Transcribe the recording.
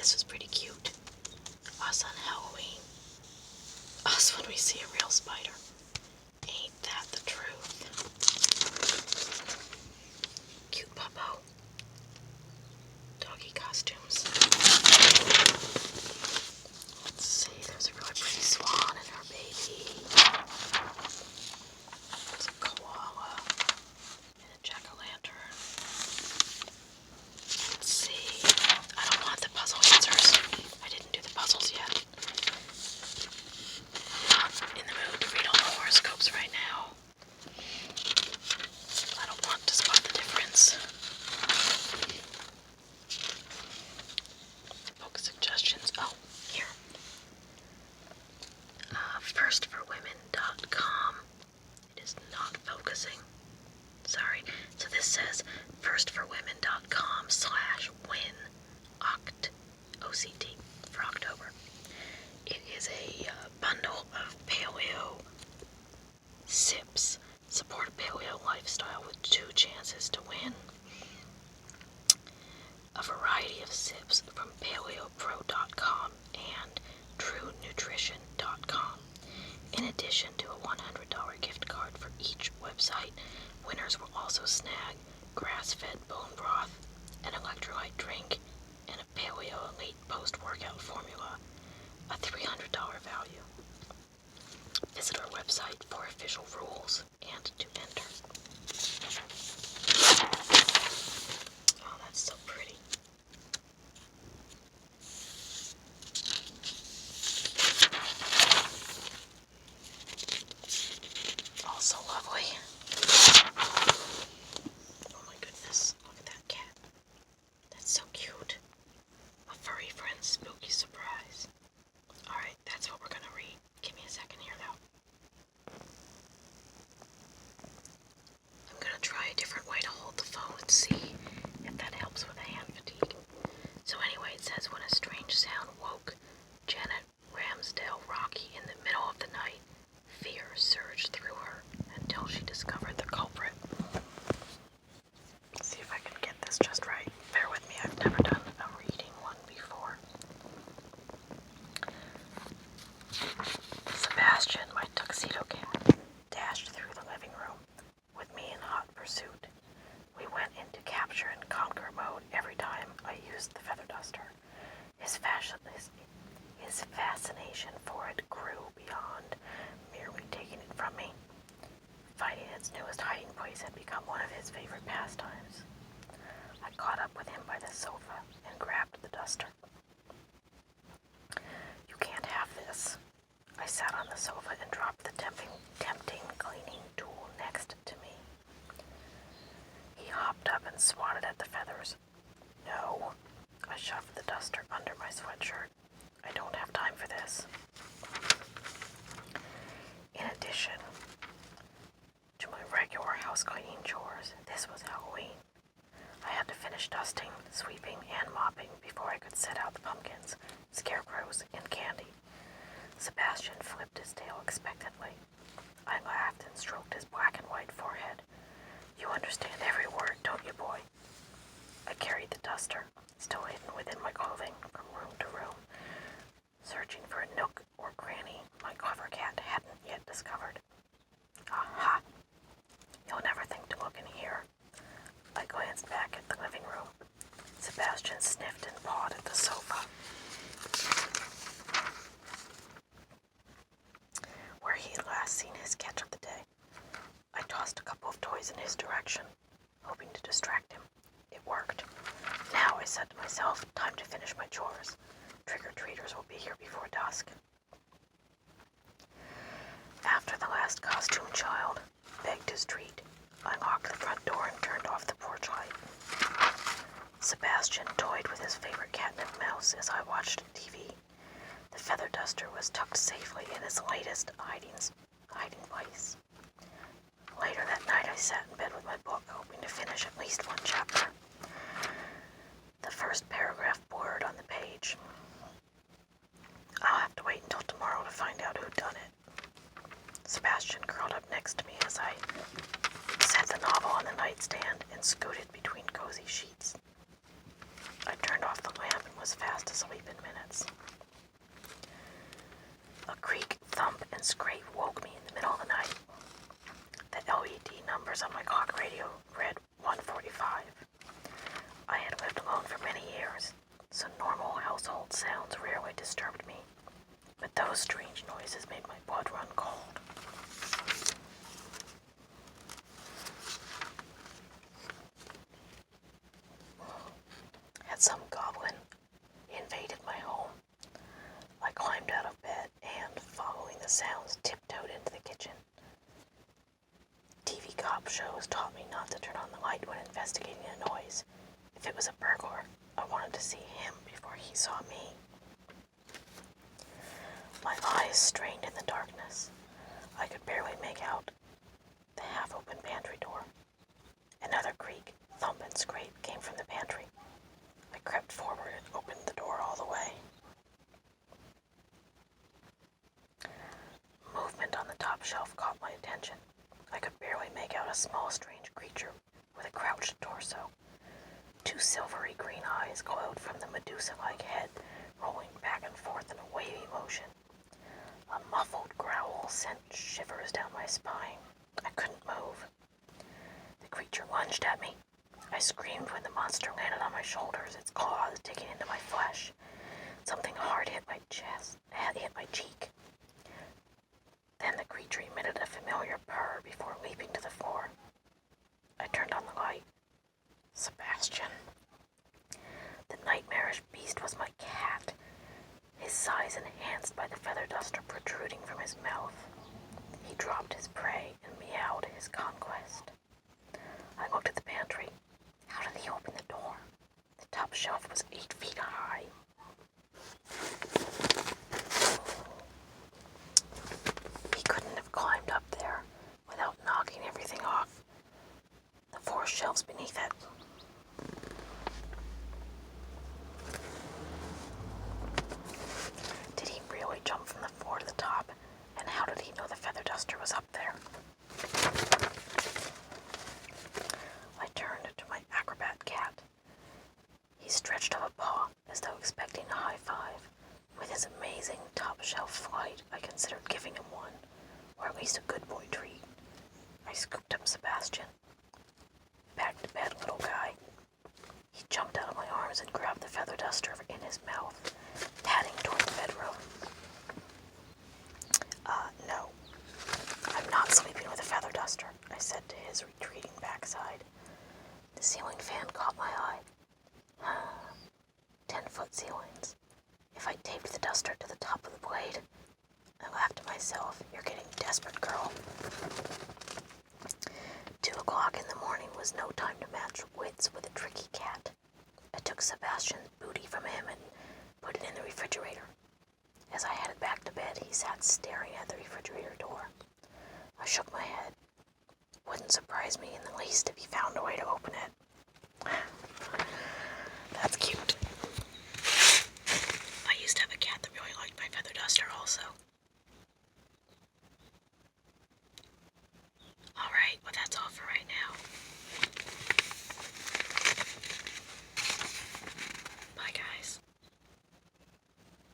this was pretty cute. Us on Halloween. Us when we see a real spider. Ain't that the truth? Cute puppo. Doggy costumes. Let's see, there's a really pretty swan and her baby. There's a koala and a jack-o'-lantern. Let's see. I don't want the puzzle answers. I didn't do the puzzles yet. I'm not in the mood to read all the horoscopes right now. I don't want to spot the difference. Book suggestions. Oh, here. Firstforwomen.com. It is not focusing. Sorry. So this says firstforwomen.com/win OCT for October. It is a bundle of paleo sips. Support a paleo lifestyle with 2 chances to win. A variety of sips from paleopro.com and truenutrition.com. In addition to a $100 gift card for each website, winners will also snag grass-fed bone broth, an electrolyte drink, and a Paleo Elite post-workout formula, a $300 value. Visit our website for official rules and to enter. Oh, that's so pretty. Also lovely. Oh my goodness, look at that cat. That's so cute. A furry friend's spooky surprise. Alright, that's what we're gonna read. Give me a second here though. I'm gonna try a different way to hold the phone and see if that helps with hand fatigue. So anyway, it says, when a strange sound woke Janet Ramsdale Rocky in the middle of the night, fear surged through her until she discovered the culprit. Let's see if I can get this just right. Bear with me, I've never done a reading one before. Sebastian, my tuxedo cat, dashed through the living room with me in hot pursuit. We went into capture and conquer mode every time I used the feather duster. His fascination for it grew beyond merely taking it from me. Finding its newest hiding place had become one of his favorite pastimes. I caught up with him by the sofa and grabbed the duster. You can't have this. I sat on the sofa and dropped the tempting cleaning tool next to me. He hopped up and swatted at the feathers. No. I shoved the duster under my sweatshirt. I don't have time for this. In addition to my regular house cleaning chores, this was Halloween. I had to finish dusting, sweeping, and mopping before I could set out the pumpkins, scarecrows, and candy. Sebastian flipped his tail expectantly. I laughed and stroked his black and white forehead. You understand every word, don't you, boy? I carried the duster, still hidden within my clothing, from room to room, searching for a nook or cranny my clever cat hadn't yet discovered. Aha! You'll never think to look in here. I glanced back at the living room. Sebastian sniffed and pawed at the sofa, where he had last seen his catch of the day. I tossed a couple of toys in his direction, hoping to distract him. It worked. Now, I said to myself, time to finish my chores. Trick-or-treaters will be here before dusk. After the last costume child begged his treat, I locked the front door and turned off the porch light. Sebastian toyed with his favorite catnip mouse as I watched TV. The feather duster was tucked safely in its latest hiding place. Later that night, I sat in bed with my book, hoping to finish at least one chapter. The first paragraph blurred on the page. I'll have to wait until tomorrow to find out who'd done it. Sebastian curled up next to me as I set the novel on the nightstand and scooted between cozy sheets. I turned off the lamp and was fast asleep in minutes. A creak, thump, and scrape woke me in the middle of the night. The LED numbers on my clock radio read 1:45. I had lived alone for many years, so normal household sounds rarely disturbed me, but those strange noises made my blood run cold. Had some goblin invaded my home? I climbed out of bed and, following the sounds, tiptoed into the kitchen. TV cop shows taught me not to turn on the light when investigating a noise. If it was a burglar, I wanted to see him before he saw me. My eyes strained in the darkness. I could barely make out the half-open pantry door. Another creak, thump, and scrape came from the pantry. I crept forward and opened the door all the way. Movement on the top shelf caught my attention. I could barely make out a small, strange creature with a crouched torso. Two silvery green eyes glowed from the Medusa-like head, rolling back and forth in a wavy motion. A muffled growl sent shivers down my spine. I couldn't move. The creature lunged at me. I screamed when the monster landed on my shoulders, its claws digging into my flesh. Something hard hit my chest, hit my cheek. Then the creature emitted a familiar purr before leaping to the floor. I turned on the light. Sebastian. The nightmarish beast was my cat, his size enhanced by the feather duster protruding from his mouth. He dropped his prey and meowed his conquest. I looked at the pantry. How did he open the door? The top shelf was 8 feet high. He couldn't have climbed up there without knocking everything off the 4 shelves beneath it. Did he really jump from the floor to the top? And how did he know the feather duster was up there? I turned to my acrobat cat. He stretched up a paw as though expecting a high five. With his amazing top-shelf flight, I considered giving him one, or at least a good boy treat. I scooped up Sebastian. Back to bed, little guy. He jumped out of my arms and grabbed the feather duster in his mouth, padding toward the bedroom. No. I'm not sleeping with a feather duster, I said to his retreating backside. The ceiling fan caught my eye. 10-foot ceilings. If I taped the duster to the top of the blade, I laughed to myself. You're getting desperate, girl. 2 o'clock in the morning was no time to match wits with a tricky cat. I took Sebastian's booty from him and put it in the refrigerator. As I headed back to bed, he sat staring at the refrigerator door. I shook my head. Wouldn't surprise me in the least if he found a way to open it. That's cute. I used to have a cat that really liked my feather duster also. Alright, well that's all for right now.